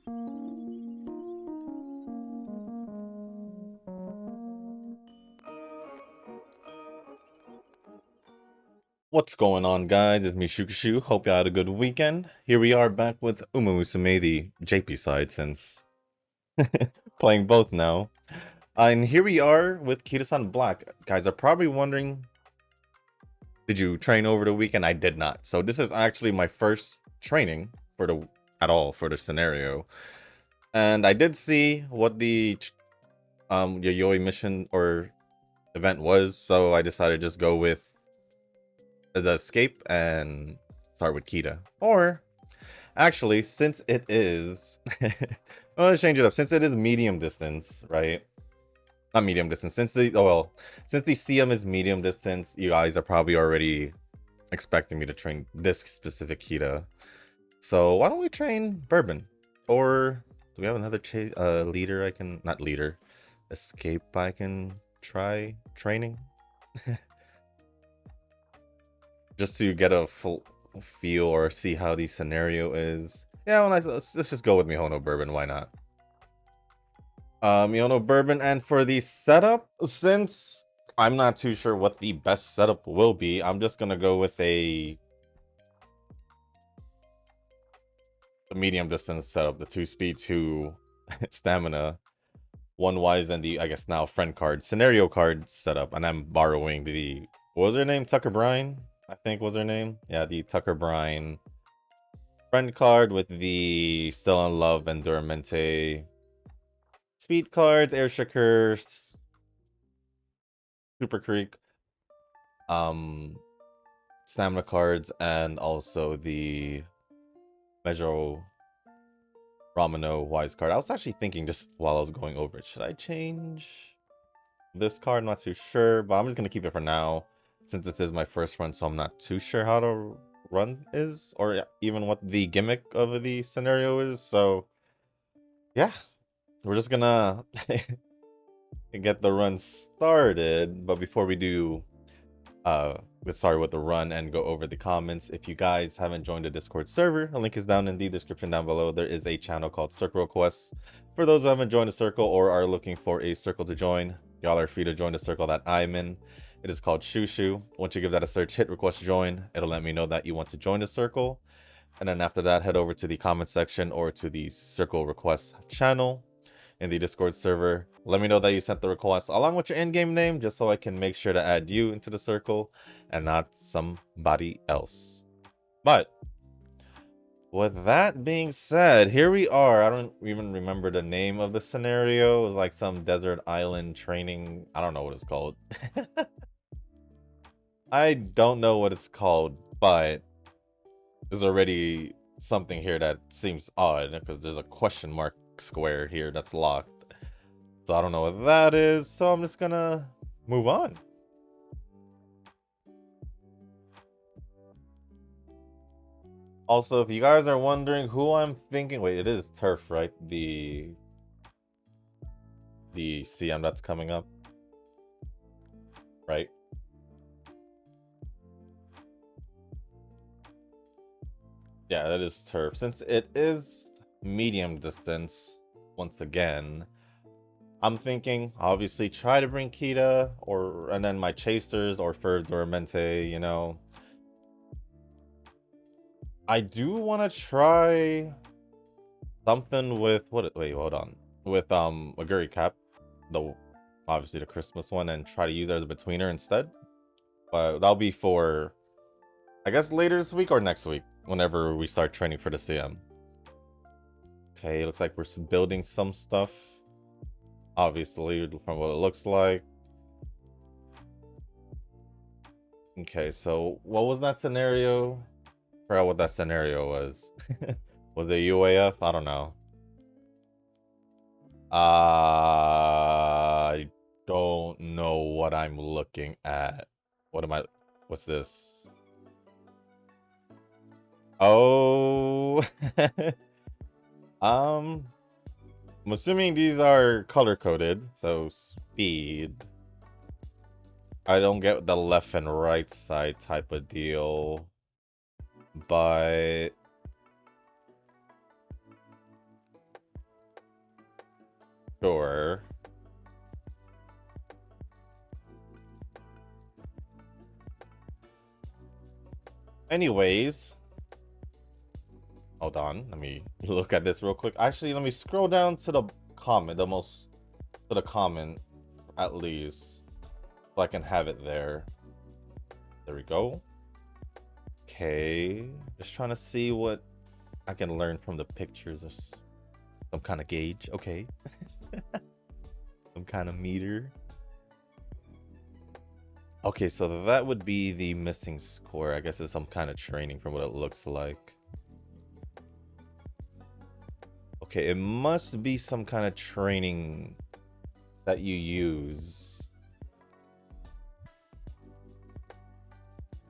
What's going on, guys? It's me, Shukashu. Hope you had a good weekend. Here we are back with Musume, the JP side, since playing both now. And here we are with Kita-san Black. Guys are probably wondering, did you train over the weekend? I did not. So this is actually my first training for the scenario. And I did see what the Yayoi mission or event was, so I decided to just go with the escape and start with Kita. Or actually, since it is well, let's change it up. Since it is medium distance, right? Not medium distance. Since the since the CM is medium distance, you guys are probably already expecting me to train this specific Kita. So why don't we train Bourbon? Or do we have another leader I can not leader escape I can try training? Just to get a full feel or see how the scenario is. Yeah, well, let's just go with Mihono Bourbon. Why not? Mihono Bourbon, and for the setup, since I'm not too sure what the best setup will be, I'm just gonna go with a medium distance setup, the 2 speed, 2 stamina, 1 wise, and the I guess now friend card scenario card setup. And I'm borrowing the what was her name? Tucker Bryan, I think was her name. Yeah, the Tucker Bryan friend card with the Still in Love and Duramente speed cards, Air Shakers, Super Creek, stamina cards, and also the Mejo Ramino wise card. I was actually thinking just while I was going over it, should I change this card? I'm not too sure, but I'm just gonna keep it for now since this is my first run, so I'm not too sure how to run is or even what the gimmick of the scenario is. So yeah, we're just gonna get the run started. But before we do let's start with the run and go over the comments. If you guys haven't joined the Discord server, the link is down in the description down below. There is a channel called Circle Requests for those who haven't joined the circle or are looking for a circle to join. Y'all are free to join the circle that I'm in. It is called Shushu. Once you give that a search, hit request join. It'll let me know that you want to join the circle. And then after that, head over to the comment section or to the Circle Requests channel in the Discord server. Let me know that you sent the request along with your in-game name, just so I can make sure to add you into the circle and not somebody else. But with that being said, here we are. I don't even remember the name of the scenario. It was like some desert island training. I don't know what it's called. I don't know what it's called, but there's already something here that seems odd because there's a question mark square here that's locked. So I don't know what that is, so I'm just gonna move on. Also, if you guys are wondering who I'm thinking, wait, it is Turf, right? The CM that's coming up, right? Yeah, that is Turf. Since it is medium distance, once again, I'm thinking obviously try to bring Kita and then my chasers or for Dormente, you know. I do want to try something with wait, hold on. With Aguri Cap, obviously the Christmas one, and try to use it as a betweener instead. But that'll be for I guess later this week or next week, whenever we start training for the CM. Okay, looks like we're building some stuff. Obviously, from what it looks like. Okay, so what was that scenario? I forgot what that scenario was. Was it UAF? I don't know. I don't know what I'm looking at. What's this? Oh. I'm assuming these are color coded, so speed. I don't get the left and right side type of deal, but Sure. Anyways, hold on. Let me look at this real quick. Actually, let me scroll down to the comment, to the comment at least, so I can have it there. There we go. Okay, just trying to see what I can learn from the pictures. Or some kind of gauge. Okay. Some kind of meter. Okay, so that would be the missing score. I guess it's some kind of training from what it looks like. Okay, it must be some kind of training that you use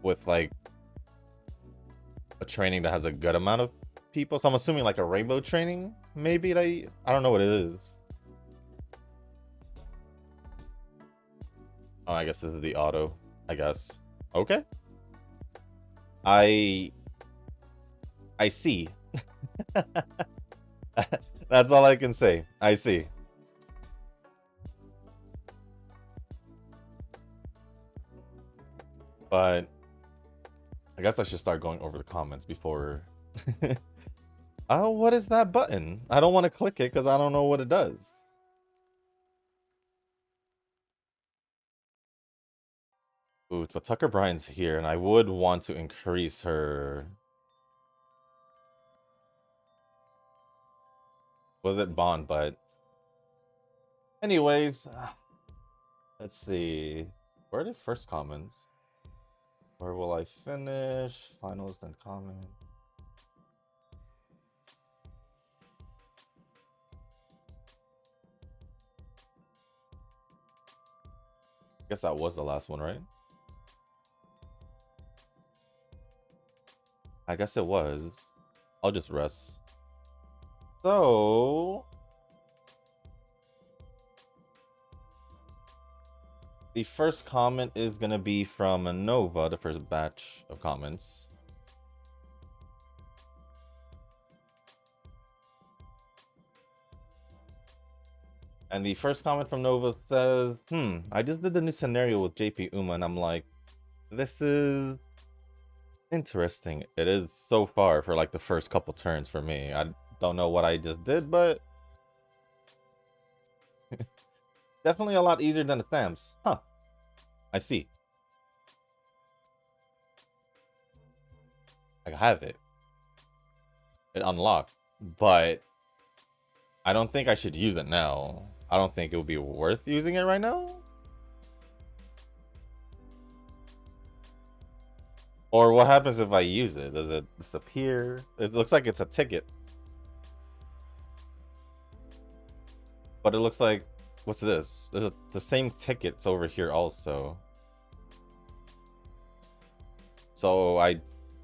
with like a training that has a good amount of people. So I'm assuming like a rainbow training, maybe. I don't know what it is. Oh, I guess this is the auto. I guess. Okay. I see. That's all I can say. I see. But I guess I should start going over the comments before. Oh, what is that button? I don't want to click it because I don't know what it does. Ooh, but Tucker Bryan's here, and I would want to increase her. Was it Bond? But anyways, let's see. Where are the first comments? Where will I finish? Finals, then comment. I guess that was the last one, right? I guess it was. I'll just rest. So the first comment is gonna be from Nova, the first batch of comments. And the first comment from Nova says, I just did the new scenario with JP Uma, and I'm like, this is interesting. It is so far for like the first couple turns for me. I don't know what I just did, but definitely a lot easier than the stamps. Huh. I see. I have it. It unlocked, but I don't think I should use it now. I don't think it would be worth using it right now. Or what happens if I use it? Does it disappear? It looks like it's a ticket. But it looks like, what's this? There's the same tickets over here also. So I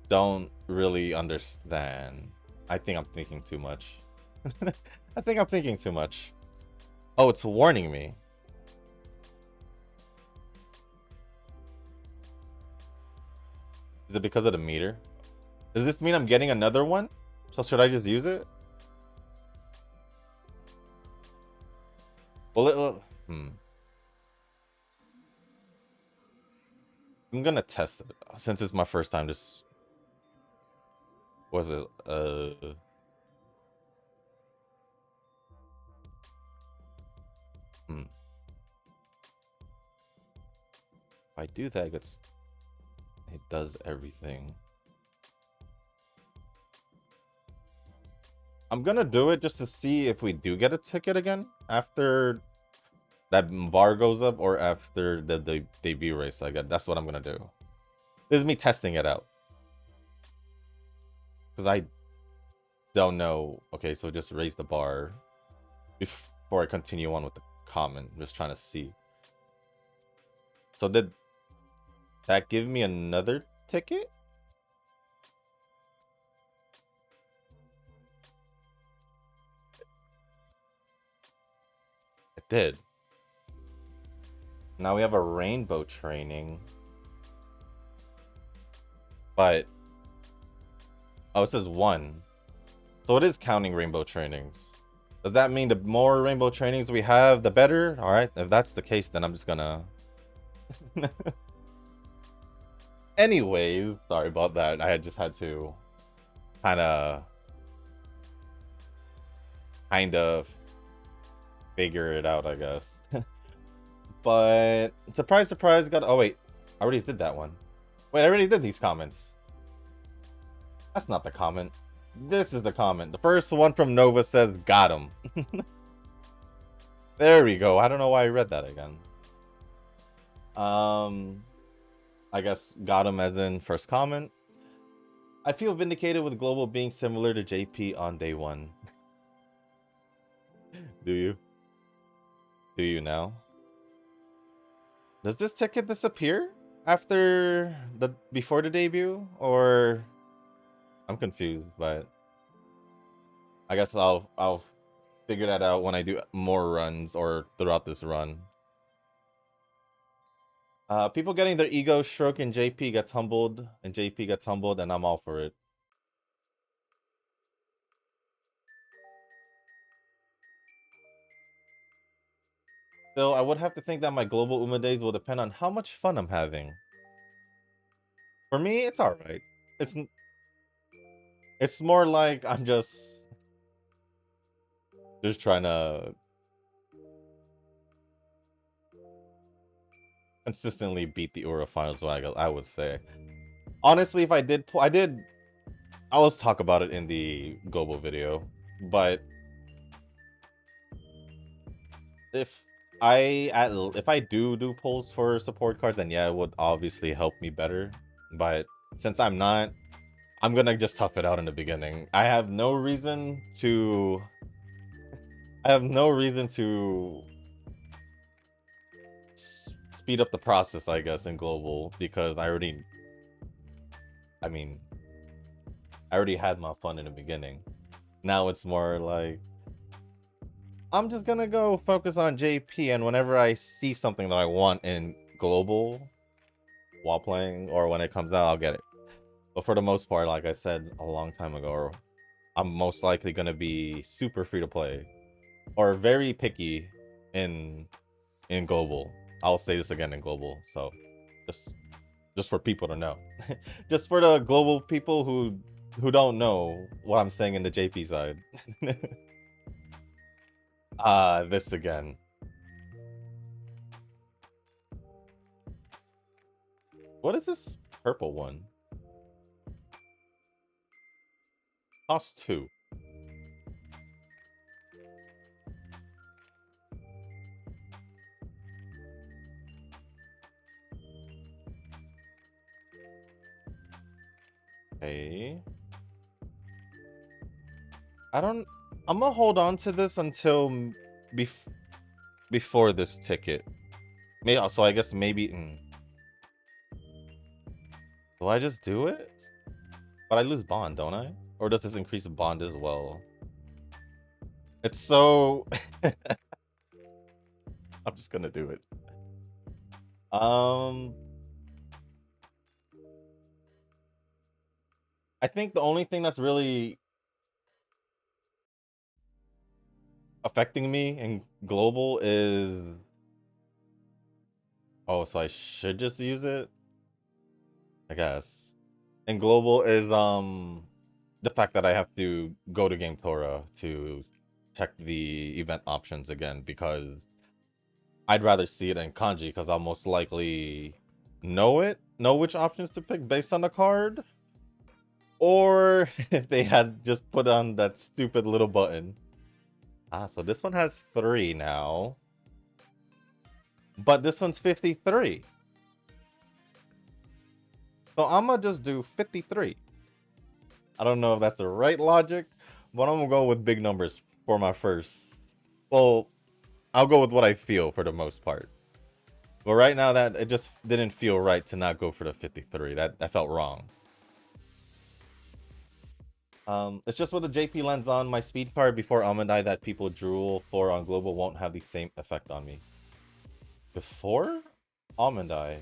don't really understand. I think I'm thinking too much. I think I'm thinking too much. Oh, it's warning me. Is it because of the meter? Does this mean I'm getting another one? So should I just use it? Well, I'm gonna test it since it's my first time. Just was it If I do that, it does everything. I'm gonna do it just to see if we do get a ticket again after that bar goes up or after the debut race. I guess that's what I'm gonna do. This is me testing it out because I don't know. Okay, so just raise the bar before I continue on with the comment. I'm just trying to see. So did that give me another ticket? It did. Now we have a rainbow training. But oh, it says 1. So it is counting rainbow trainings. Does that mean the more rainbow trainings we have, the better? All right, if that's the case, then I'm just gonna. Anyways, sorry about that. I just had to kind of figure it out, I guess. But surprise, surprise, got. Oh wait, I already did that one. Wait, I already did these comments. That's not the comment. This is the comment. The first one from Nova says, "Got him." There we go. I don't know why I read that again. I guess got him as in first comment. I feel vindicated with Global being similar to JP on day one. Do you? Do you now? Does this ticket disappear after before the debut, or I'm confused, but I guess I'll figure that out when I do more runs or throughout this run. People getting their ego stroked and JP gets humbled, and I'm all for it. Still, I would have to think that my global Uma days will depend on how much fun I'm having. For me, it's alright. It's more like I'm just trying to consistently beat the Ura finals, I would say. Honestly, if I I'll talk about it in the global video, but if I do polls for support cards, then yeah, it would obviously help me better. But since I'm not, I'm gonna just tough it out in the beginning. I have no reason to speed up the process, I guess, in global, because I already had my fun in the beginning. Now it's more like I'm just gonna go focus on JP, and whenever I see something that I want in global while playing, or when it comes out, I'll get it. But for the most part, like I said a long time ago, I'm most likely gonna be super free to play or very picky in global. I'll say this again in global, so just for people to know. Just for the global people who don't know what I'm saying in the JP side. This again. What is this purple one? Cost 2. Okay. I'm gonna hold on to this until before this ticket. Maybe, so I guess maybe. Do I just do it? But I lose bond, don't I? Or does this increase the bond as well? It's so. I'm just gonna do it. I think the only thing that's really affecting me in global is. Oh, so I should just use it? I guess. And global is the fact that I have to go to Game Torah to check the event options again, because I'd rather see it in kanji, because I'll most likely know which options to pick based on the card. Or if they had just put on that stupid little button. So this one has 3 now. But this one's 53. So I'm gonna just do 53. I don't know if that's the right logic, but I'm gonna go with big numbers for my first. Well, I'll go with what I feel for the most part. But right now, that it just didn't feel right to not go for the 53. That felt wrong. It's just with the JP lens on my speed card before Amandai that people drool for on global won't have the same effect on me. Before Amandai,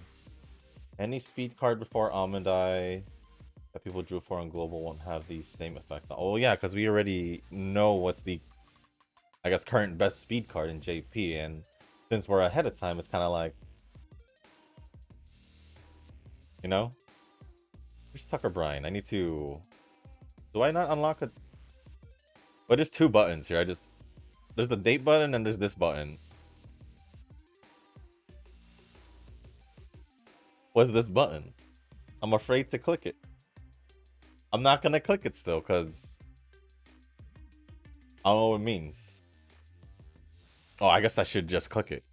any speed card before Amandai that people drew for on global won't have the same effect. Oh yeah, because we already know what's the I guess, current best speed card in JP. And since we're ahead of time, it's kind of like, you know? Where's Tucker Bryan? I need to... Do I not unlock a... But there's two buttons here. There's the date button and there's this button. What's this button? I'm afraid to click it. I'm not gonna click it still, because I don't know what it means. Oh, I guess I should just click it.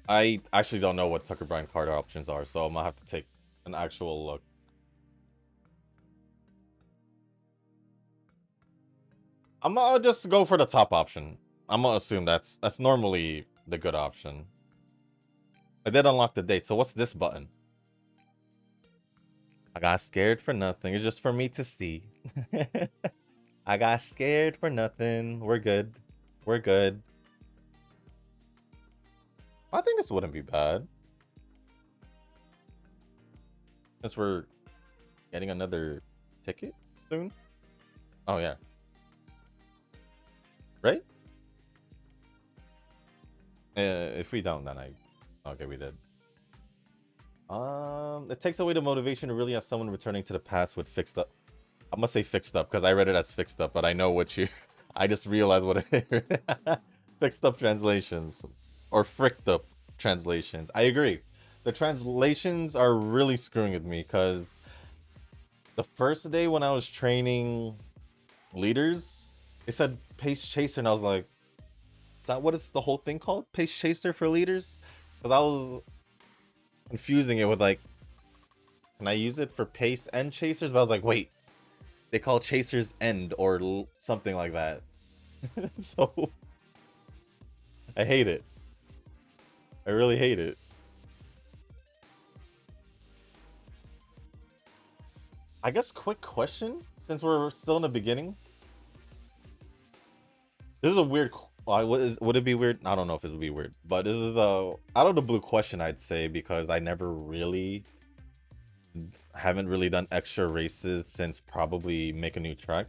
I actually don't know what Tucker Bryan card options are, so I'm gonna have to take an actual look. I'll just go for the top option. I'm gonna assume that's normally the good option. I did unlock the date, so what's this button? I got scared for nothing. It's just for me to see. I got scared for nothing. We're good. We're good. I think this wouldn't be bad. Since we're getting another ticket soon. Oh, yeah. Right? If we don't, then okay, we did. It takes away the motivation to really have someone returning to the past with fixed up. I must say fixed up because I read it as fixed up, but I know what you... I just realized what it... Fixed up translations. Or fricked up translations. I agree. The translations are really screwing with me because the first day when I was training leaders, it said pace chaser, and I was like, is that what is the whole thing called? Pace chaser for leaders? Because I was confusing it with like, can I use it for pace and chasers? But I was like, wait, they call chasers end or something like that. So I hate it. I really hate it. I guess quick question, since we're still in the beginning. This is a weird... would it be weird? I don't know if it would be weird, but this is a out of the blue question, I'd say, because I haven't really done extra races since probably Make a New Track.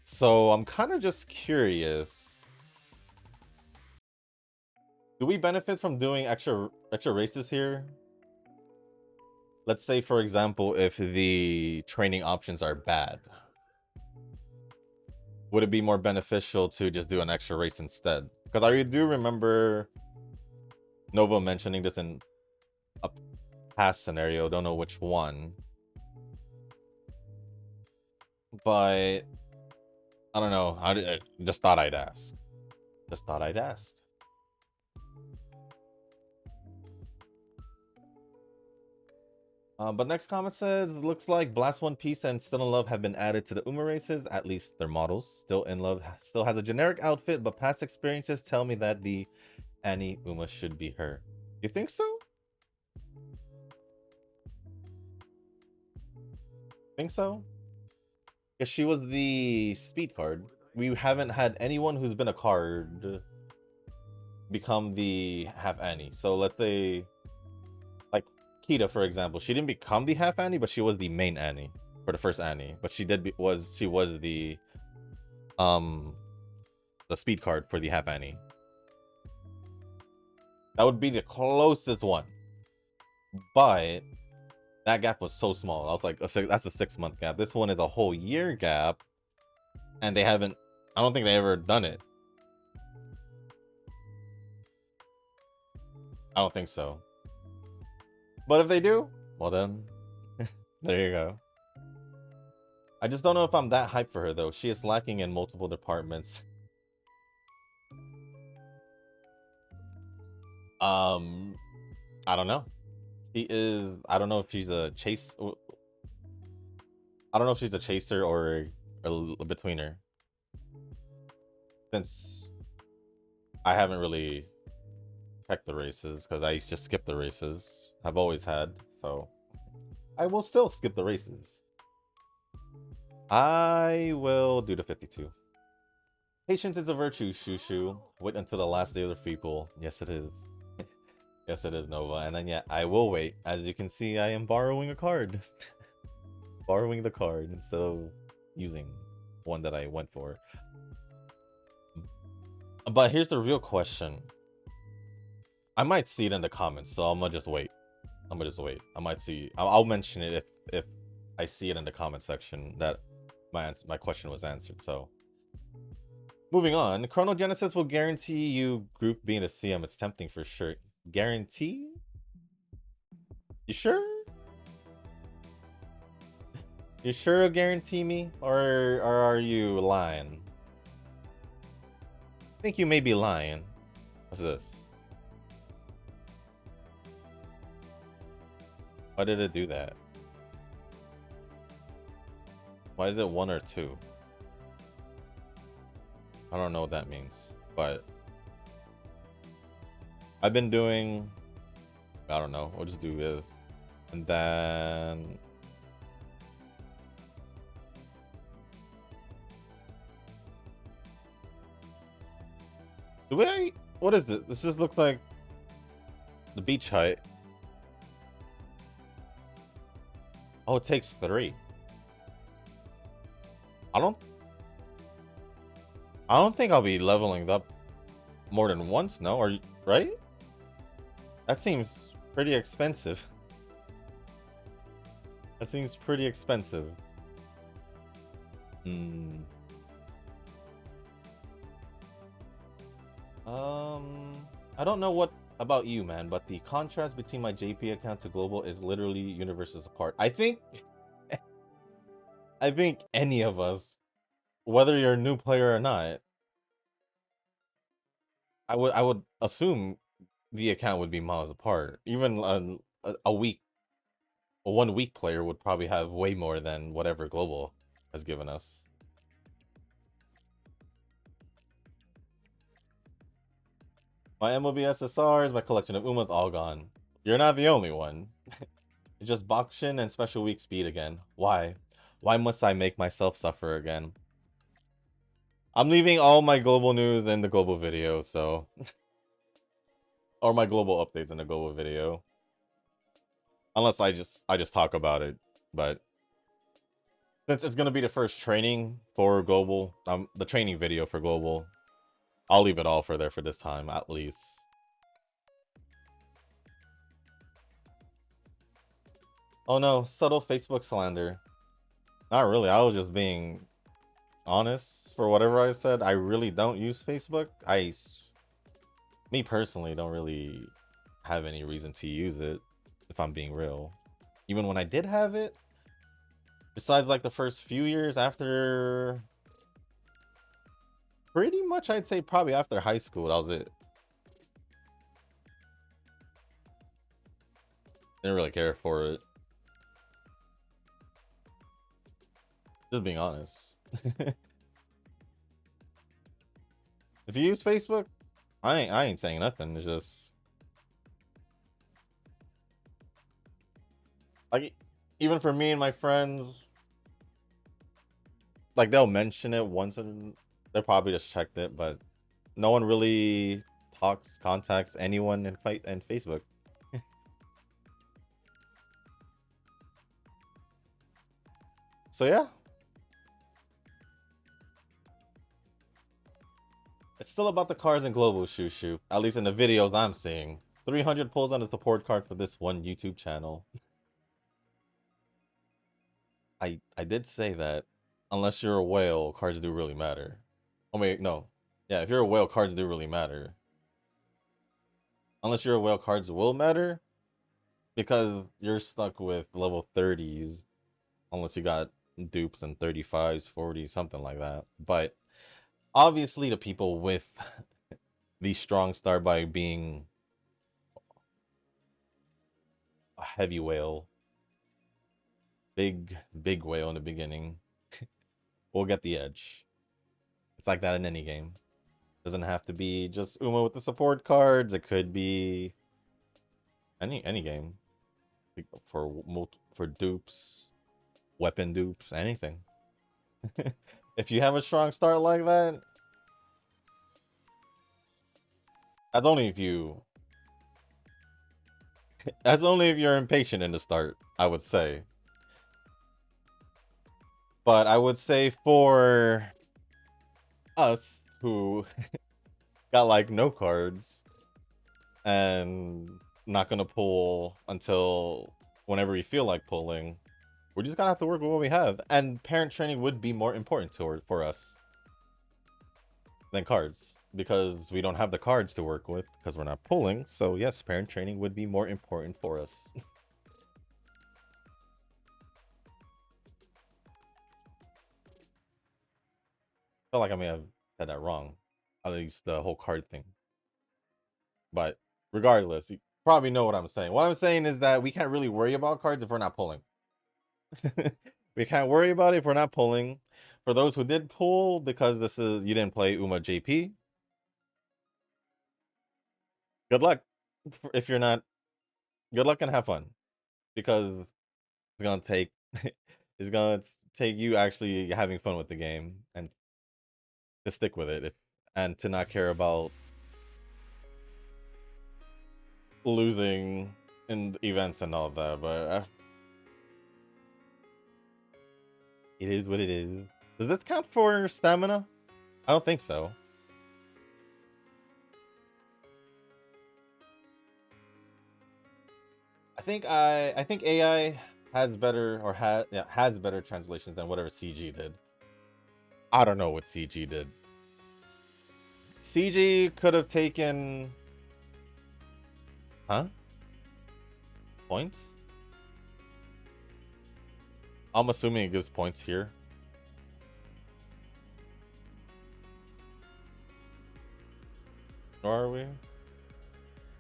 So I'm kind of just curious. Do we benefit from doing extra races here? Let's say, for example, if the training options are bad. Would it be more beneficial to just do an extra race instead? Because I do remember Nova mentioning this in a past scenario. Don't know which one. But I don't know. I just thought I'd ask. Just thought I'd ask. But next comment says, looks like Blast One Piece and Still in Love have been added to the UMA races, at least their models. Still in Love still has a generic outfit, but past experiences tell me that the Annie UMA should be her. You think so? Think so? Because she was the speed card. We haven't had anyone who's been a card become the half Annie. So let's say... Kita, for example, she didn't become the half Annie, but she was the main Annie for the first Annie. But she was the speed card for the half Annie. That would be the closest one, but that gap was so small. I was like, that's a 6-month gap. This one is a whole year gap, and they haven't. I don't think they ever done it. I don't think so. But if they do, well then, there you go. I just don't know if I'm that hyped for her, though. She is lacking in multiple departments. I don't know. She is... I don't know if she's a chase... I don't know if she's a chaser or a betweener. Since I haven't really checked the races, because I just skip the races. I've always had, so I will still skip the races. I will do the 52. Patience is a virtue, Shushu. Wait until the last day of the free pool. Yes, it is. Yes, it is Nova. And then, yeah, I will wait. As you can see, I am borrowing a card. Borrowing the card instead of using one that I went for. But here's the real question. I might see it in the comments, so I'm gonna just wait. I might see. I'll mention it if I see it in the comment section that my question was answered. So moving on, Chronogenesis will guarantee you group being a CM. It's tempting for sure. Guarantee? You sure? You sure it'll guarantee me, or are you lying? I think you may be lying. What's this? Why did it do that? Why is it 1 or 2? I don't know what that means, but I've been doing, I don't know, we'll just do this. And then what is this? This just looks like the beach hut. Oh, it takes 3. I don't think I'll be leveling up more than once, no? Or right? That seems pretty expensive. That seems pretty expensive. I don't know what about you, man, but the contrast between my JP account to global is literally universes apart. I think any of us, whether you're a new player or not, I would assume the account would be miles apart. Even a 1 week player would probably have way more than whatever global has given us. My MLB SSRs, my collection of Umas, all gone. You're not the only one. It's just Bakushin and Special Week Speed again. Why? Why must I make myself suffer again? I'm leaving all my global news in the global video, so... or my global updates in the global video. Unless I just talk about it. But since it's gonna be the first training for global, the training video for global, I'll leave it all for there for this time, at least. Oh no, subtle Facebook slander. Not really, I was just being honest for whatever I said. I really don't use Facebook. Me personally, don't really have any reason to use it, if I'm being real. Even when I did have it, besides like the first few years after, pretty much I'd say probably after high school, that was it. Didn't really care for it. Just being honest. If you use Facebook, I ain't saying nothing. It's just like, even for me and my friends, like they'll mention it once and they probably just checked it, but no one really contacts anyone in Facebook. So yeah. It's still about the cards and global, Shushu. At least in the videos I'm seeing. 300 pulls on the support card for this one YouTube channel. I did say that unless you're a whale, cards do really matter. Oh wait, no. Yeah, if you're a whale, cards do really matter. Unless you're a whale, cards will matter. Because you're stuck with level 30s. Unless you got dupes and 35s, 40s, something like that. But obviously the people with the strong start by being a heavy whale, big whale in the beginning, will get the edge. It's like that in any game. Doesn't have to be just Uma with the support cards. It could be any game for dupes, weapon dupes, anything. If you have a strong start like that, that's only if you That's only if you're impatient in the start, I would say. But I would say for us who got like no cards and not gonna pull until whenever we feel like pulling, we're just gonna have to work with what we have. And parent training would be more important for us than cards, because we don't have the cards to work with because we're not pulling. So yes, parent training would be more important for us. I feel like I may have said that wrong, at least the whole card thing. But regardless, you probably know what I'm saying. What I'm saying is that we can't really worry about cards if we're not pulling. We can't worry about it if we're not pulling. For those who did pull, because this is, you didn't play Uma JP, good luck. If you're not, good luck and have fun, because it's gonna take it's gonna take you actually having fun with the game and to stick with it, and to not care about losing in events and all that. But it is what it is. Does this count for stamina? I don't think so. I think AI has better, or has better translations than whatever CG did. I don't know what CG did. CG could have taken, huh? Points? I'm assuming it gives points here. Or are we?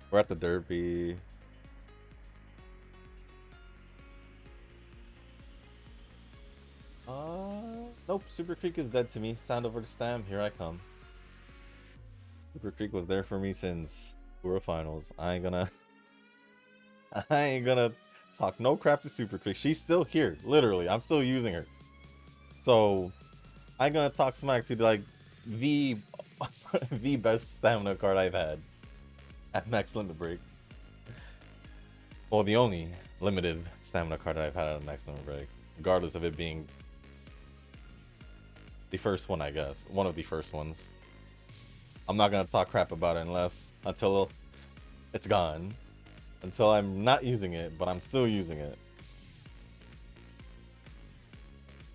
We're at the derby. Nope. Super Creek is dead to me. Sound over the stam. Here I come. Super Creek was there for me since Tour Finals. I ain't gonna talk no crap to Super Creek. She's still here. Literally, I'm still using her. So I'm gonna talk smack to like the the best stamina card I've had at max limit break. Well, the only limited stamina card that I've had at max limit break, regardless of it being the first one, I guess. One of the first ones. I'm not gonna talk crap about it until it's gone. Until I'm not using it, but I'm still using it.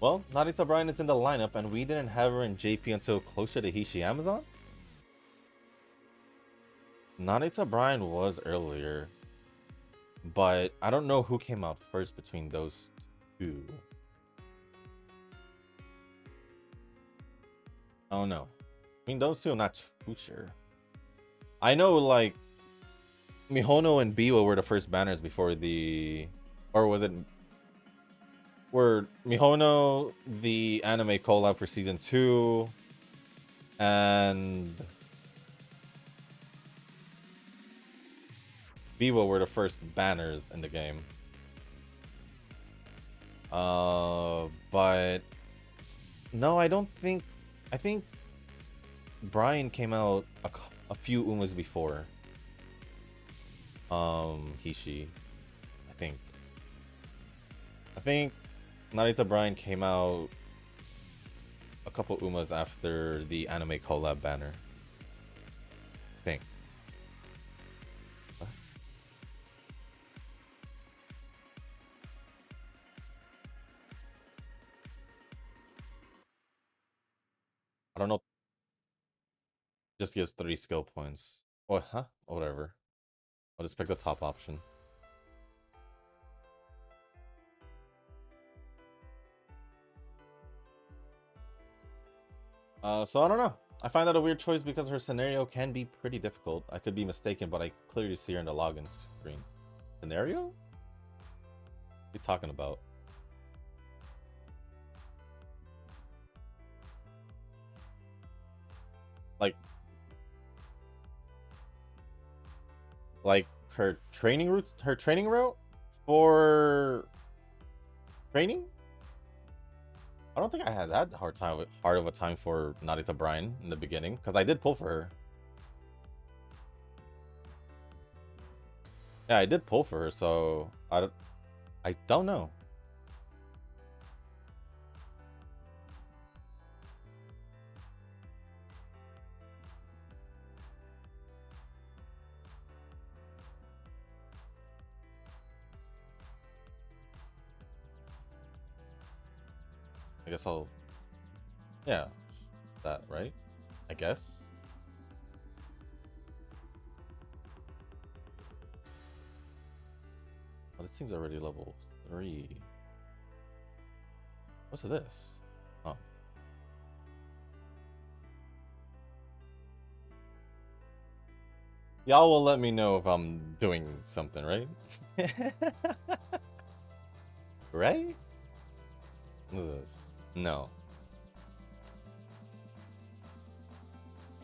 Well, Narita Bryan is in the lineup, and we didn't have her in JP until closer to Hishi Amazon? Narita Bryan was earlier, but I don't know who came out first between those two. I don't know. I mean, those two, I'm not too sure. I know, like, Mihono and Biwa were the first banners before the... Or was it... Were Mihono the anime collab for Season 2? And... Biwa were the first banners in the game. But... No, I don't think... I think Brian came out a few Umas before Hishi. I think Narita Brian came out a couple Umas after the anime collab banner. I think. What? I don't know. Just gives 3 skill points. What? Huh? Whatever. I'll just pick the top option. So I don't know. I find that a weird choice because her scenario can be pretty difficult. I could be mistaken, but I clearly see her in the login screen. Scenario? What are you talking about? Like her training route for training? I don't think I had that hard of a time for Narita Bryan in the beginning, because I did pull for her. Yeah, I did pull for her, so I don't know. I guess I'll, yeah, that, right? I guess. Oh, this thing's already level 3. What's this? Oh. Y'all will let me know if I'm doing something, right? Right? What is this? No.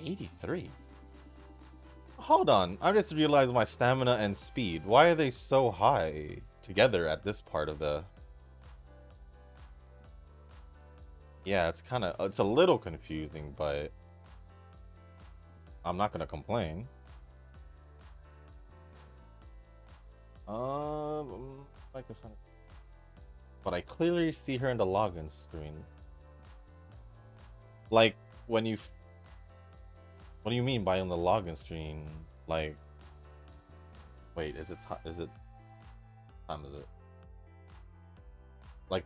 83? Hold on. I just realized my stamina and speed. Why are they so high together at this part of the... Yeah, it's a little confusing, but I'm not gonna complain. Like this one. But I clearly see her in the login screen. Like, when you... What do you mean by on the login screen? Like... Wait, is it time is it... Like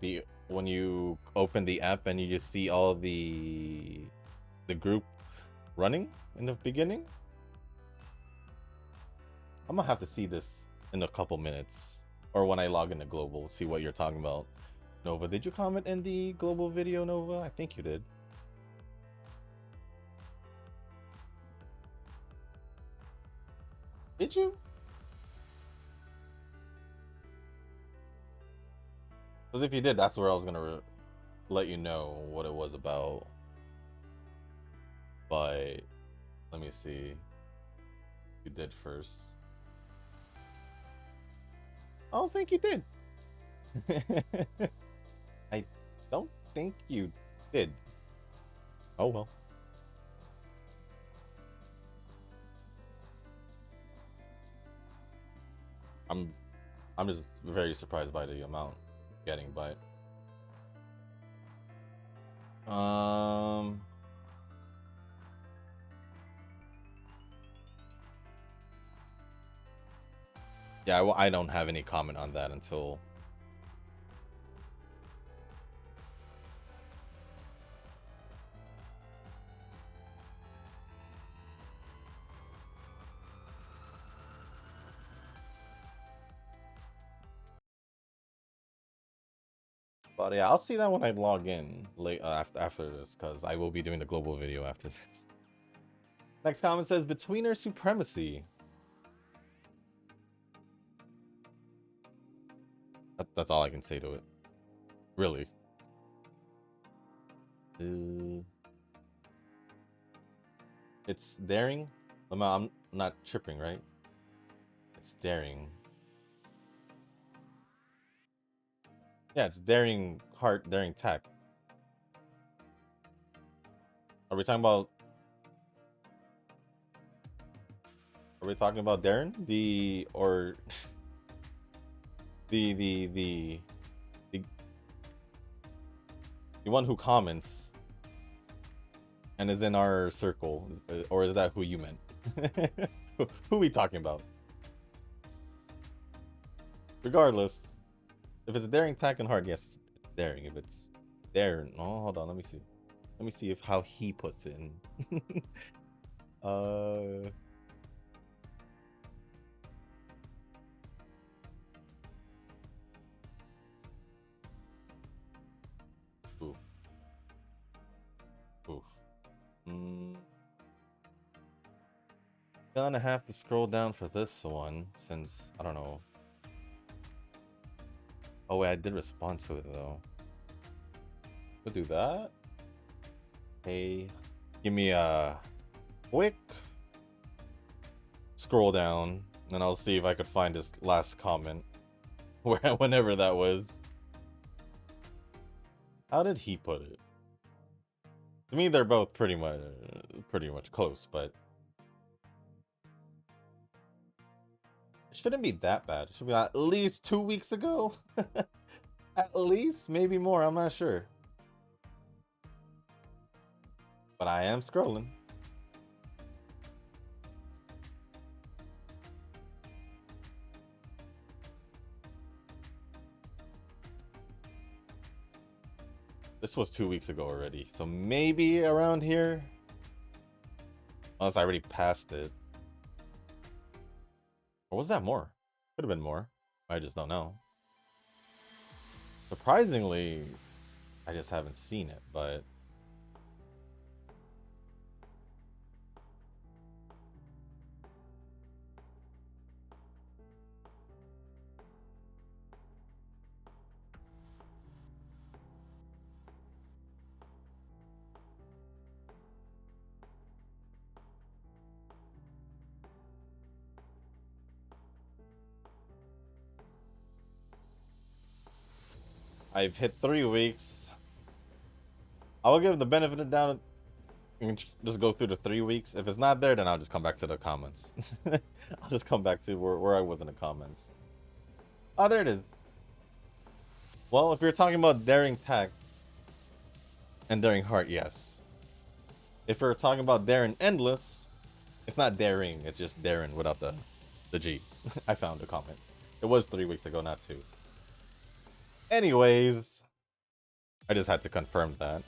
when you open the app and you just see all the group running in the beginning? I'm gonna have to see this in a couple minutes. Or when I log into global, see what you're talking about. Nova, did you comment in the global video, Nova? I think you did. Did you? Because if you did, that's where I was gonna let you know what it was about. But let me see. You did first. I don't think you did. I don't think you did. Oh well. I'm just very surprised by the amount I'm getting, but yeah, well, I don't have any comment on that until but yeah, I'll see that when I log in late after this, because I will be doing the global video after this. Next comment says betweener supremacy. That's all I can say to it. Really. It's daring. I'm not tripping, right? It's daring. Yeah, it's daring heart, daring tech. Are we talking about? Are we talking about Darren? The one who comments and is in our circle, or is that who you meant? Who are we talking about? Regardless, if it's a daring tack and hard, yes, it's daring. If it's daring, oh, hold on, let me see. Let me see if how he puts it in. Oof. Oof. Gonna have to scroll down for this one since I don't know. Oh wait, I did respond to it though. We'll do that. Hey, give me a quick scroll down, and I'll see if I could find his last comment, whenever that was. How did he put it? To me, they're both pretty much close, but It shouldn't be that bad. It should be at least 2 weeks ago. At least, maybe more. I'm not sure. But I am scrolling. This was 2 weeks ago already, so maybe around here. Unless I already passed it. Or was that more? Could have been more. I just don't know. Surprisingly, I just haven't seen it, but I've hit 3 weeks. I will give the benefit of the doubt and just go through the 3 weeks. If it's not there, then I'll just come back to the comments. I'll just come back to where I was in the comments. Oh, there it is. Well, if you're talking about daring tact and daring heart, yes. If you're talking about daring endless, it's not daring, it's just daring without the G. I found the comment. It was 3 weeks ago, not 2. Anyways, I just had to confirm that.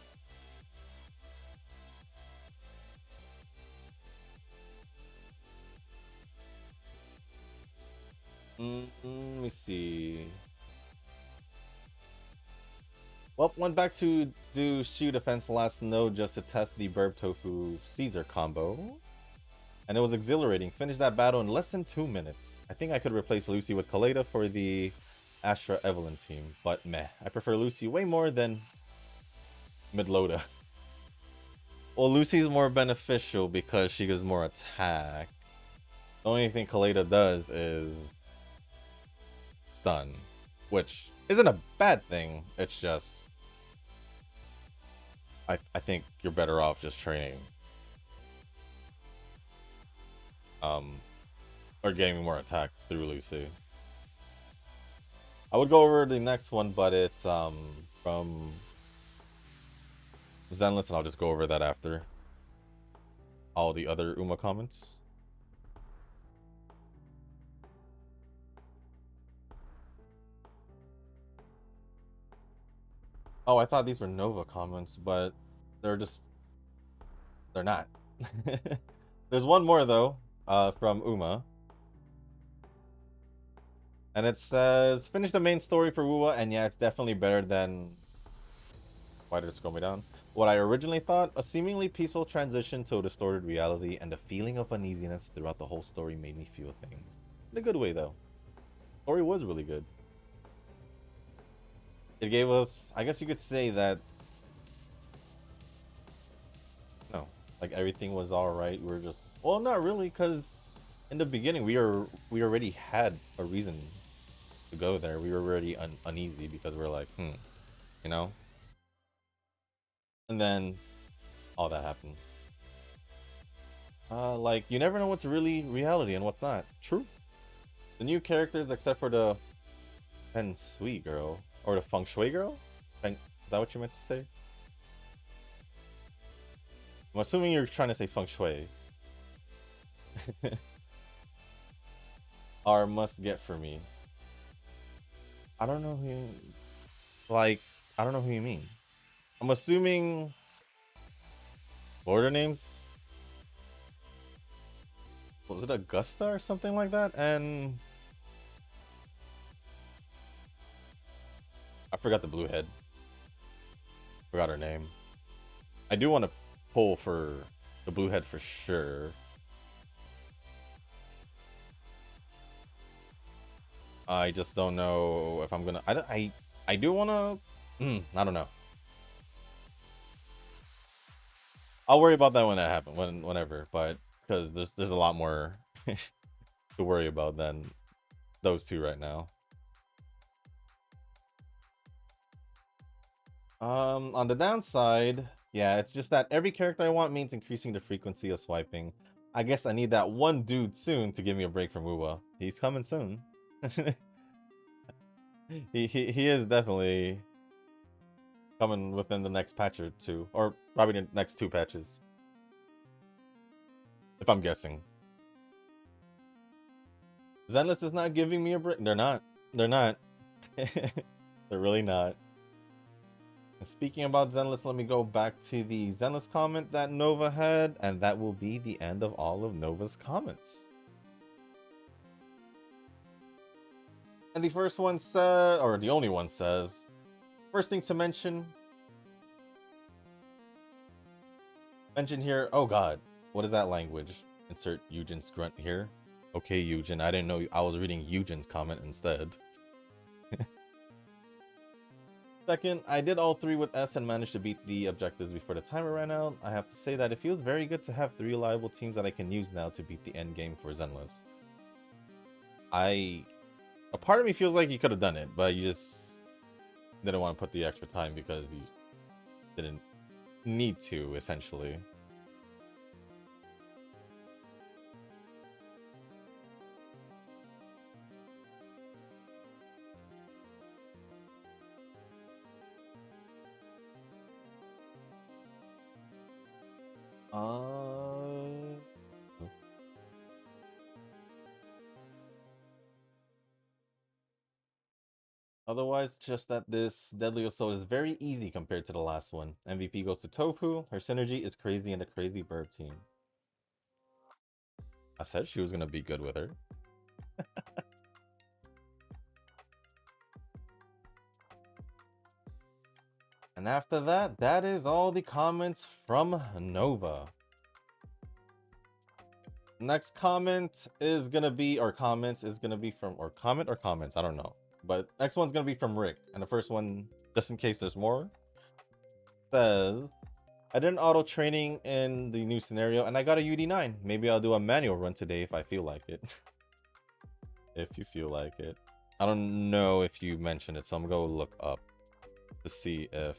Let me see. Well, went back to do Shield Defense last node just to test the Burb Tofu Caesar combo. And it was exhilarating. Finished that battle in less than 2 minutes. I think I could replace Lucy with Kaleda for the Astra Evelyn team, but meh. I prefer Lucy way more than Midloda. Well, Lucy's more beneficial because she gives more attack. The only thing Kaleda does is stun, which isn't a bad thing. It's just I think you're better off just training or getting more attack through Lucy. I would go over the next one, but it's from Zenless, and I'll just go over that after all the other Uma comments. Oh, I thought these were Nova comments, but they're not. There's one more though, from Uma. And it says, finish the main story for Wuwa, and yeah, it's definitely better than... Why did it scroll me down? What I originally thought, a seemingly peaceful transition to a distorted reality, and the feeling of uneasiness throughout the whole story made me feel things. In a good way, though. The story was really good. It gave us, I guess you could say that... No, like everything was alright, we were just... Well, not really, because in the beginning, we already had a reason to go there. We were already uneasy because we're like, you know? And then all that happened. Like, you never know what's really reality and what's not. True. The new characters, except for the Feng Shui girl, or the Feng Shui girl? Is that what you meant to say? I'm assuming you're trying to say Feng Shui. Are must get for me. I don't know who you... Like, I don't know who you mean. I'm assuming... Border names? Was it Augusta or something like that? And... I forgot the blue head. Forgot her name. I do want to pull for the blue head for sure. I just don't know if I'm gonna... I do want to... I don't know. I'll worry about that when that happens, whenever, but because there's a lot more to worry about than those two right now. On the downside, yeah, it's just that every character I want means increasing the frequency of swiping. I guess I need that one dude soon to give me a break from Uwa. He's coming soon. he is definitely coming within the next patch or two, or probably the next 2 patches, if I'm guessing. Zenless is not giving me a break. They're not. They're not. They're really not. And speaking about Zenless, let me go back to the Zenless comment that Nova had, and that will be the end of all of Nova's comments. And the first one says, or the only one says, first thing to mention here, oh god, what is that language? Insert Eugen's grunt here. Okay, Eugen, I didn't know I was reading Eugen's comment instead. Second, I did all 3 with S and managed to beat the objectives before the timer ran out. I have to say that it feels very good to have 3 reliable teams that I can use now to beat the end game for Zenless. A part of me feels like you could have done it, but you just didn't want to put the extra time because you didn't need to, essentially. Otherwise, just that this Deadly Assault is very easy compared to the last one. MVP goes to Tofu. Her synergy is crazy in the crazy bird team. I said she was going to be good with her. And after that, that is all the comments from Nova. Next comment is going to be, or comments is going to be from, or comment or comments, I don't know. But next one's going to be from Rick. And the first one, just in case there's more, says, I did an auto training in the new scenario and I got a UD9. Maybe I'll do a manual run today if I feel like it. If you feel like it. I don't know if you mentioned it, so I'm going to look up to see if...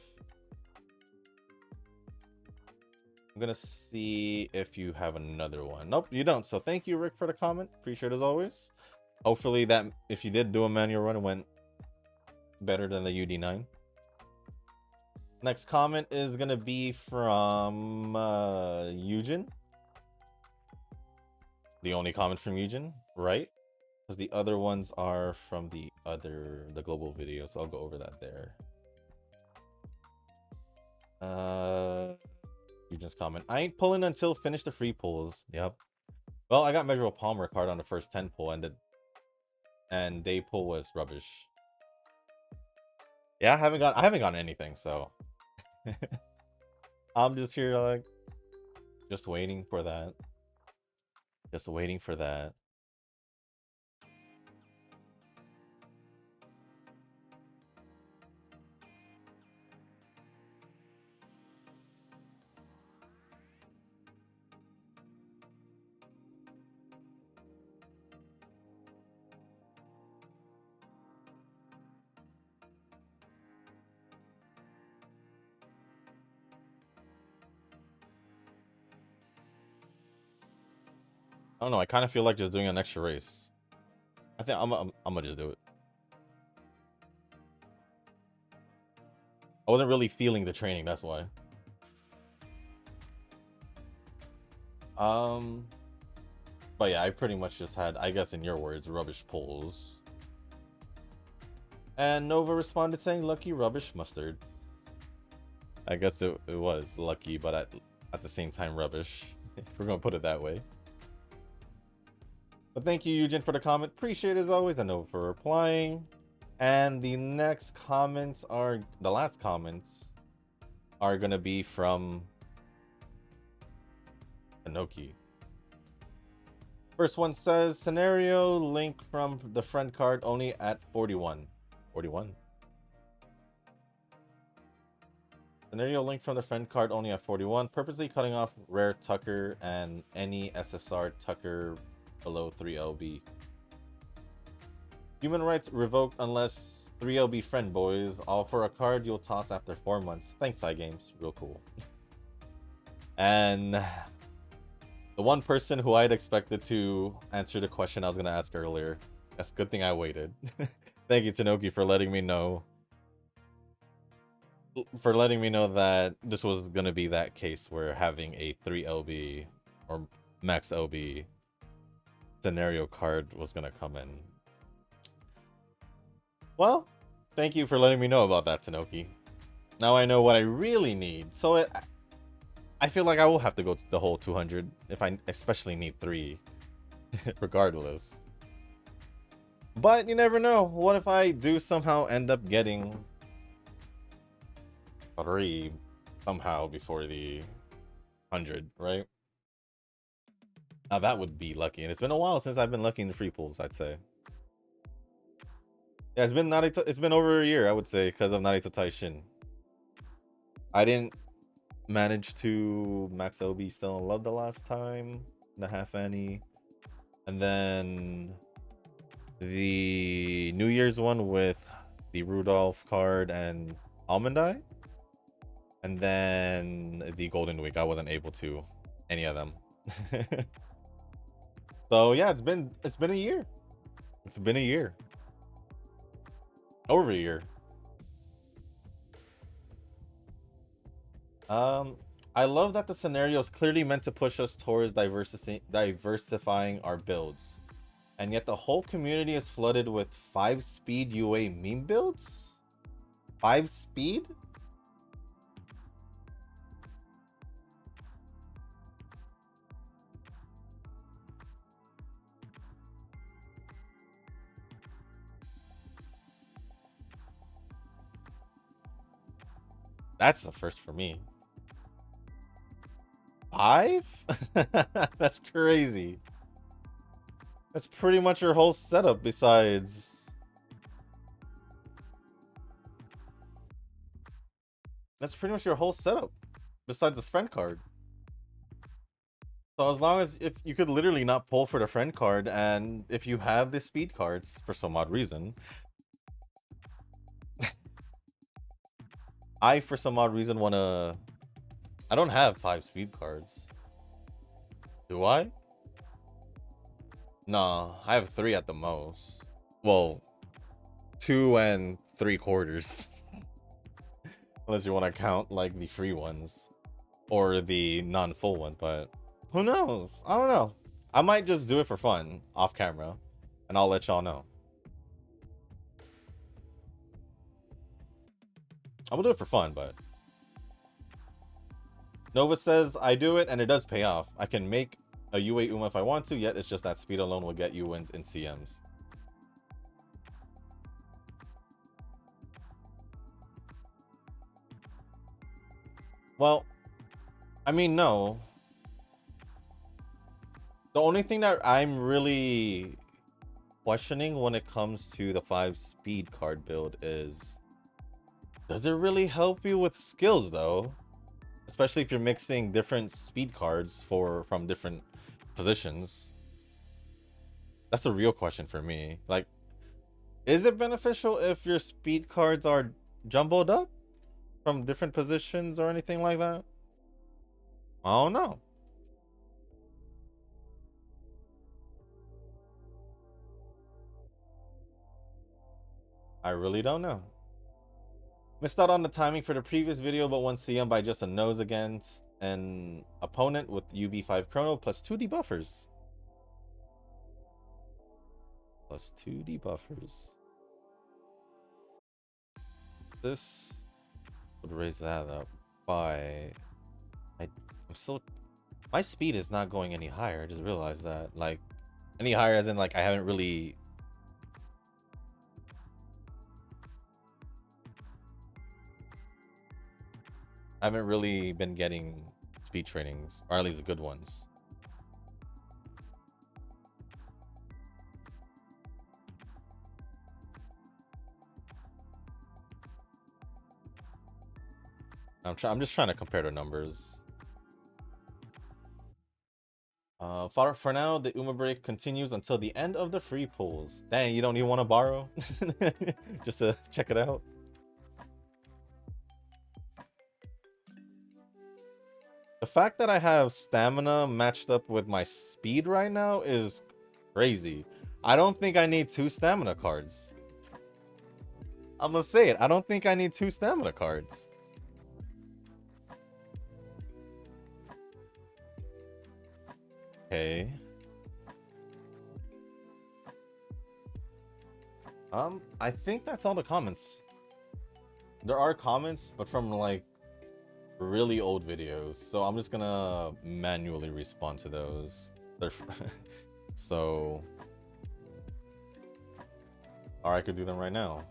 I'm going to see if you have another one. Nope, you don't. So thank you, Rick, for the comment. Appreciate it as always. Hopefully that if you did do a manual run, it went better than the UD9. Next comment is going to be from Eugen. The only comment from Eugen, right? Because the other ones are from the global video, so I'll go over that there. Eugen's comment. I ain't pulling until finish the free pulls. Yep. Well, I got measurable Palmer card on the first 10 pull, and day pull was rubbish. Yeah, I haven't gotten anything, so I'm just here like just waiting for that. Just waiting for that. I don't know. I kind of feel like just doing an extra race. I think I'm gonna just do it. I wasn't really feeling the training, that's why. But yeah, I pretty much just had, I guess in your words, rubbish pulls. And Nova responded saying, lucky rubbish mustard. I guess it was lucky, but at the same time rubbish, if we're gonna put it that way. But thank you, Eugen, for the comment. Appreciate it as always. I know for replying. And the next comments are, the last comments are going to be from Inoki. First one says, scenario link from the friend card only at 41. 41. Scenario link from the friend card only at 41. Purposely cutting off rare Tucker and any SSR Tucker below 3LB. Human rights revoked unless 3LB friend boys. All for a card you'll toss after 4 months. Thanks, Games. Real cool. And The one person who I'd expected to answer the question I was going to ask earlier. That's a good thing I waited. Thank you, Tanoki, for letting me know. For letting me know that this was going to be that case where having a 3 LB or max LB scenario card was going to come in. Well, thank you for letting me know about that, Tanoki. Now I know what I really need. So I feel like I will have to go to the whole 200 if I especially need 3, regardless. But you never know. What if I do somehow end up getting 3 somehow before the 100, right? Now that would be lucky. And it's been a while since I've been lucky in the free pools, I'd say. Yeah, it's been over a year, I would say, because of Narita Taishin. I didn't manage to max LB Still in Love the last time, the half Annie. And then the New Year's one with the Rudolph card and Almond Eye. And then the Golden Week, I wasn't able to any of them. So yeah, it's been a year. It's been a year. Over a year. I love that the scenario is clearly meant to push us towards diversifying our builds. And yet the whole community is flooded with 5-speed UA meme builds? 5-speed? That's the first for me. 5? That's crazy. That's pretty much your whole setup besides... That's pretty much your whole setup besides this friend card. So as long as if you could literally not pull for the friend card, and if you have the speed cards for some odd reason, I for some odd reason wanna... I don't have 5 speed cards. Do I? No, I have 3 at the most. Well, 2 3/4. Unless you want to count like the free ones or the non-full one, but who knows? I don't know. I might just do it for fun off camera and I'll let y'all know. I'm gonna do it for fun, but Nova says I do it and it does pay off. I can make a UA Uma if I want to, yet it's just that speed alone will get you wins in CMs. Well, I mean, no. The only thing that I'm really questioning when it comes to the 5 speed card build is, does it really help you with skills though? Especially if you're mixing different speed cards from different positions. That's the real question for me. Like, is it beneficial if your speed cards are jumbled up from different positions or anything like that? I don't know. I really don't know. Missed out on the timing for the previous video, but won CM by just a nose against an opponent with UB5 chrono plus 2 debuffers. Plus 2 debuffers. This would raise that up by... I'm still... My speed is not going any higher. I just realized that. Like, any higher as in, like, I haven't really... been getting speed trainings, or at least the good ones. I'm just trying to compare the numbers. For now, the Uma break continues until the end of the free pools. Dang, you don't even want to borrow? Just to check it out. The fact that I have stamina matched up with my speed right now is crazy. I don't think I need 2 stamina cards. I'm gonna say it. I don't think I need 2 stamina cards. Okay. I think that's all the comments. There are comments, but from like really old videos, so I'm just gonna manually respond to those. So, or I could do them right now.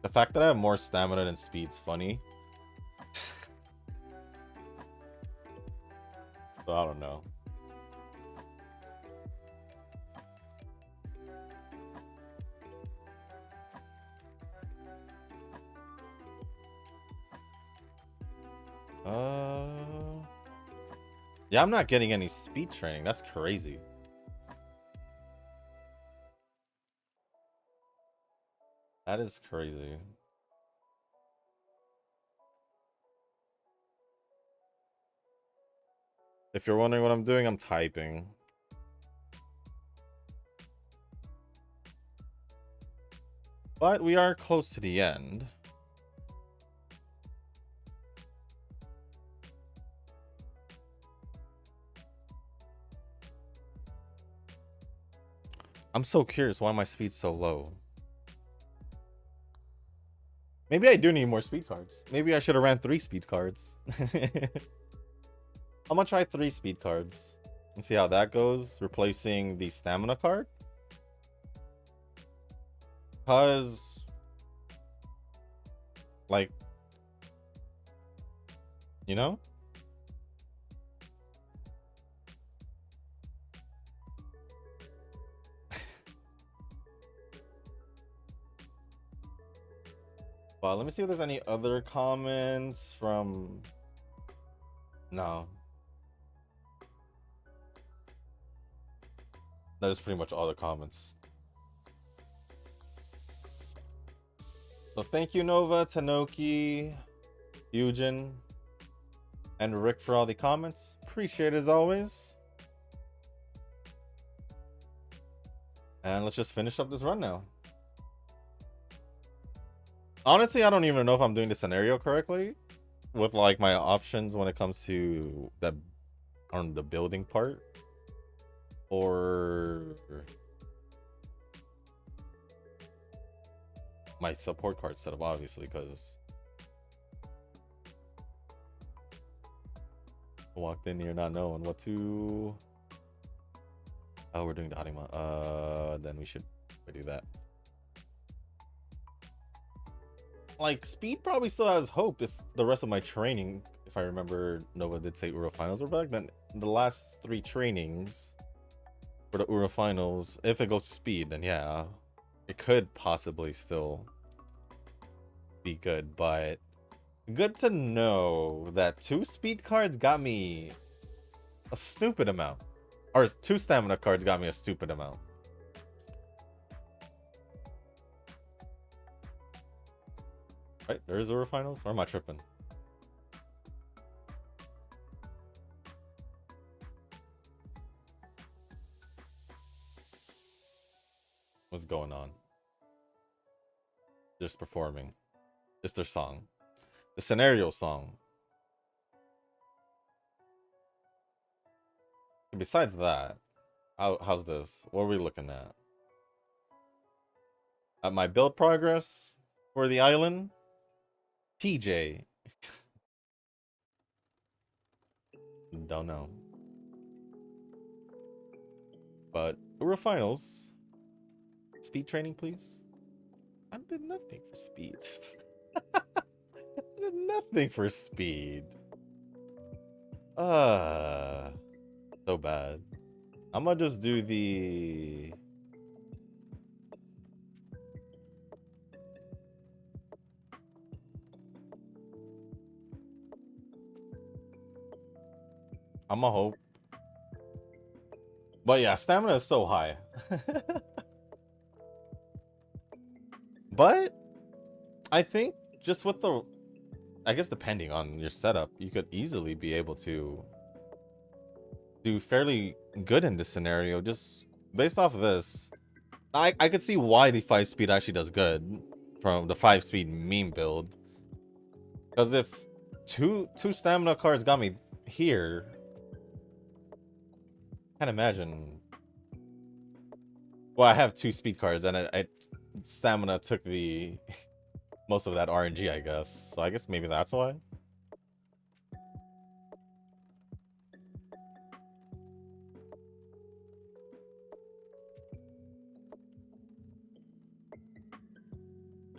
The fact that I have more stamina than speed's funny. So I don't know. Yeah, I'm not getting any speed training. That's crazy. That is crazy. If you're wondering what I'm doing, I'm typing. But we are close to the end. I'm so curious why my speed's so low. Maybe I do need more speed cards. Maybe I should have ran 3 speed cards. I'm gonna try 3 speed cards and see how that goes, replacing the stamina card. Cause like, you know? Well, let me see if there's any other comments from... No. That is pretty much all the comments. So thank you, Nova, Tanoki, Eugen, and Rick for all the comments. Appreciate it as always. And let's just finish up this run now. Honestly, I don't even know if I'm doing the scenario correctly with like my options when it comes to that on the building part, or my support card setup, obviously, because I walked in here not knowing what to... Oh, we're doing the Harima. Then we should do that. Like, speed probably still has hope if the rest of my training, if I remember, Nova did say Uro Finals were back, then the last 3 trainings for the Uro Finals, if it goes to speed, then yeah, it could possibly still be good, but good to know that 2 speed cards got me a stupid amount. Or 2 stamina cards got me a stupid amount. Right, there is Uro Finals, or am I tripping? What's going on? Just performing. It's their song. The scenario song. And besides that, how's this? What are we looking at? At my build progress for the island? PJ. Don't know. But Uro Finals. Speed training, please. I did nothing for speed. I did nothing for speed. So bad. I'm gonna just do the... I'm gonna hope But yeah, stamina is so high. But I think just with the, I guess depending on your setup, you could easily be able to do fairly good in this scenario. Just based off of this, I could see why the 5 speed actually does good from the 5 speed meme build. Because if two stamina cards got me here, can't imagine. Well, I have 2 speed cards, and stamina took the most of that RNG, I guess. So I guess maybe that's why.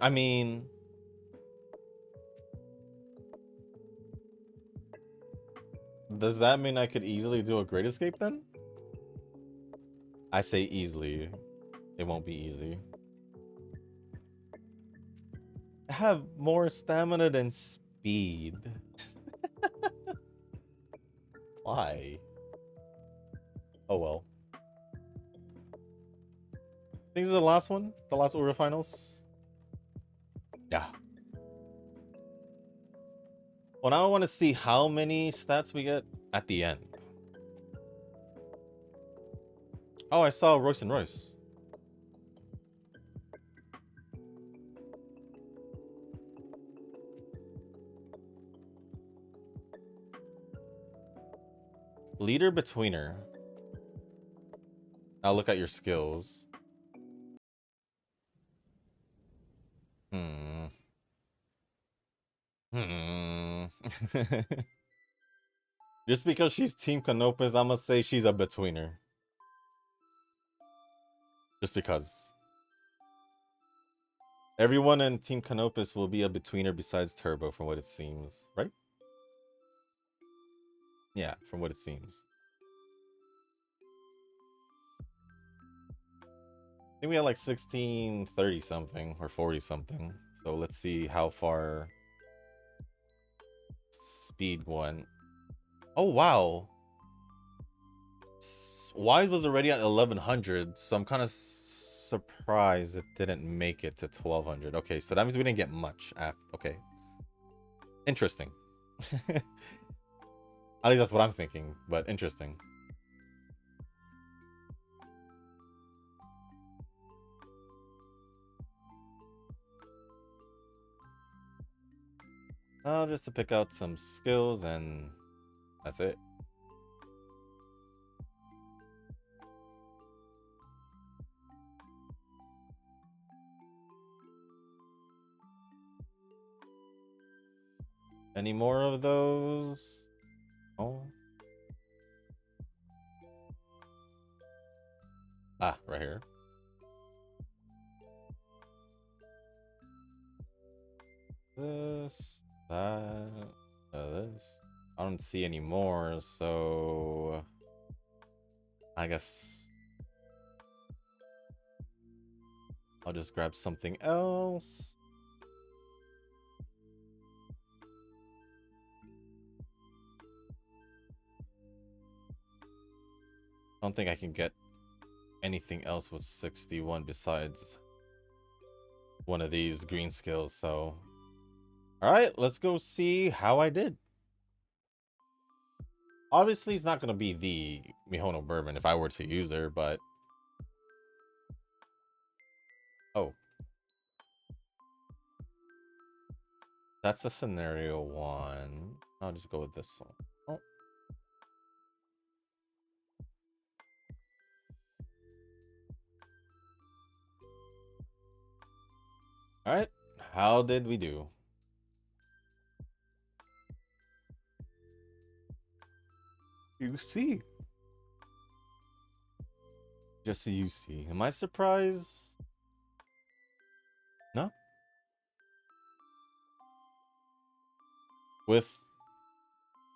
I mean, does that mean I could easily do a Great Escape then? I say easily. It won't be easy. I have more stamina than speed. Why? Oh well. I think this is the last one? The last Ura finals? Yeah. Well, now I want to see how many stats we get at the end. Oh, I saw Royce and Royce. Leader betweener. Now look at your skills. Hmm. Just because she's Team Canopus, I'm gonna say she's a betweener. Just because. Everyone in Team Canopus will be a betweener besides Turbo, from what it seems, right? Yeah, from what it seems. I think we had like 1630 something or 40 something. So let's see how far speed went. Oh wow. Wide was already at 1100, so I'm kind of surprised it didn't make it to 1200. Okay, so that means we didn't get much after. Okay. Interesting. At least that's what I'm thinking, but interesting. Just to pick out some skills, and that's it. Any more of those? Oh. Ah, right here. This, that, this. I don't see any more, so I guess I'll just grab something else. I don't think I can get anything else with 61 besides one of these green skills, so all right, let's go see how I did. Obviously, it's not going to be the Mihono Bourbon if I were to use her, but oh, that's the scenario one. I'll just go with this one. Oh. All right, how did we do? You see. Just so you see. Am I surprised? No. With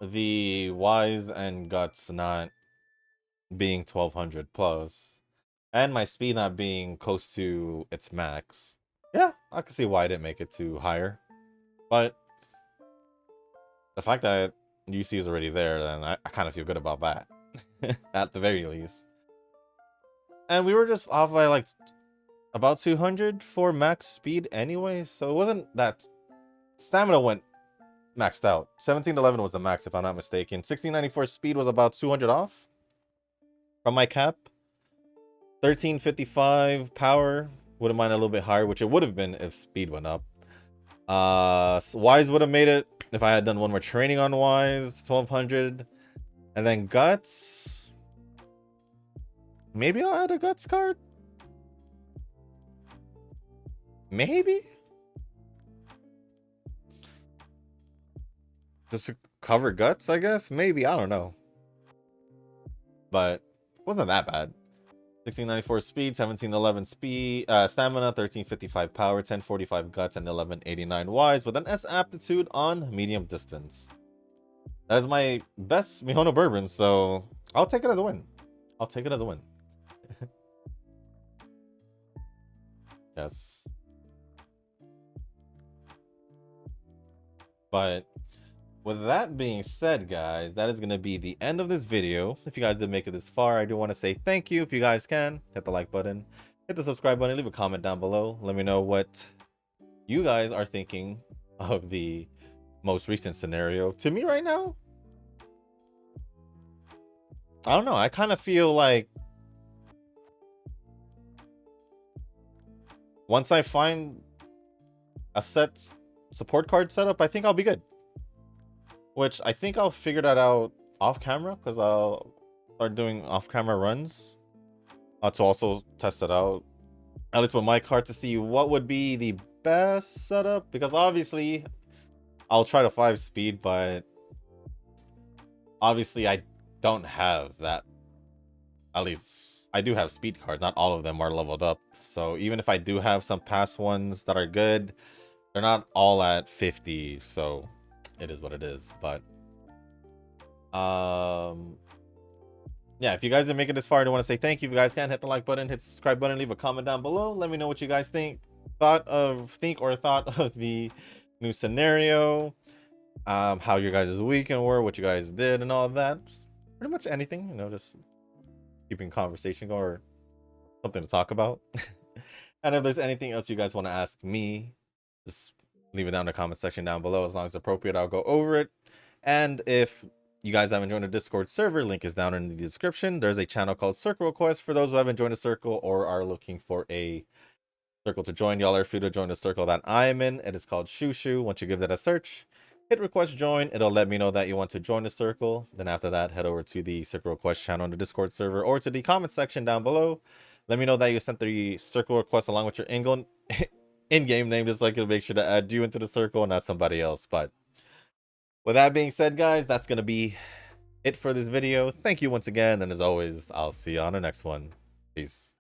the Wise and Guts not being 1200 plus, and my speed not being close to its max, yeah, I can see why I didn't make it to higher. But the fact that UC is already there, then I kind of feel good about that. At the very least. And we were just off by like about 200 for max speed anyway, so it wasn't that stamina went maxed out. 1711 was the max if I'm not mistaken. 1694 speed was about 200 off from my cap. 1355 power, wouldn't mind a little bit higher, which it would have been if speed went up. Wise would have made it if I had done one more training on Wise, 1200. And then Guts. Maybe I'll add a Guts card? Maybe? Just to cover Guts, I guess? Maybe, I don't know. But it wasn't that bad. 1694 speed, 1711 speed, stamina, 1355 power, 1045 guts, and 1189 wise with an S aptitude on medium distance. That is my best Mihono Bourbon, so I'll take it as a win. I'll take it as a win. Yes. But with that being said, guys, that is going to be the end of this video. If you guys did make it this far, I do want to say thank you. If you guys can, hit the like button, hit the subscribe button, leave a comment down below. Let me know what you guys are thinking of the most recent scenario. To me right now, I don't know. I kind of feel like once I find a set support card setup, I think I'll be good. Which I think I'll figure that out off camera, because I'll start doing off camera runs to also test it out, at least with my card, to see what would be the best setup. Because obviously I'll try to 5 speed, but obviously I don't have that. At least I do have speed cards, not all of them are leveled up, so even if I do have some past ones that are good, they're not all at 50, so it is what it is. But yeah, if you guys didn't make it this far, I do want to say thank you. If you guys can, hit the like button, hit the subscribe button, leave a comment down below. Let me know what you guys thought of the new scenario, how your guys' weekend were, what you guys did, and all of that. Just pretty much anything, you know, just keeping conversation going or something to talk about. And if there's anything else you guys want to ask me, just leave it down in the comment section down below. As long as it's appropriate, I'll go over it. And if you guys haven't joined the Discord server, link is down in the description. There's a channel called Circle Request for those who haven't joined a circle or are looking for a circle to join. Y'all are free to join the circle that I am in. It is called Shushu. Once you give that a search, hit request join. It'll let me know that you want to join the circle. Then after that, head over to the Circle Request channel on the Discord server or to the comment section down below. Let me know that you sent the circle request along with your in-game name, just so I can make sure to add you into the circle and not somebody else. But with that being said, guys, that's going to be it for this video. Thank you once again, and as always, I'll see you on the next one. Peace.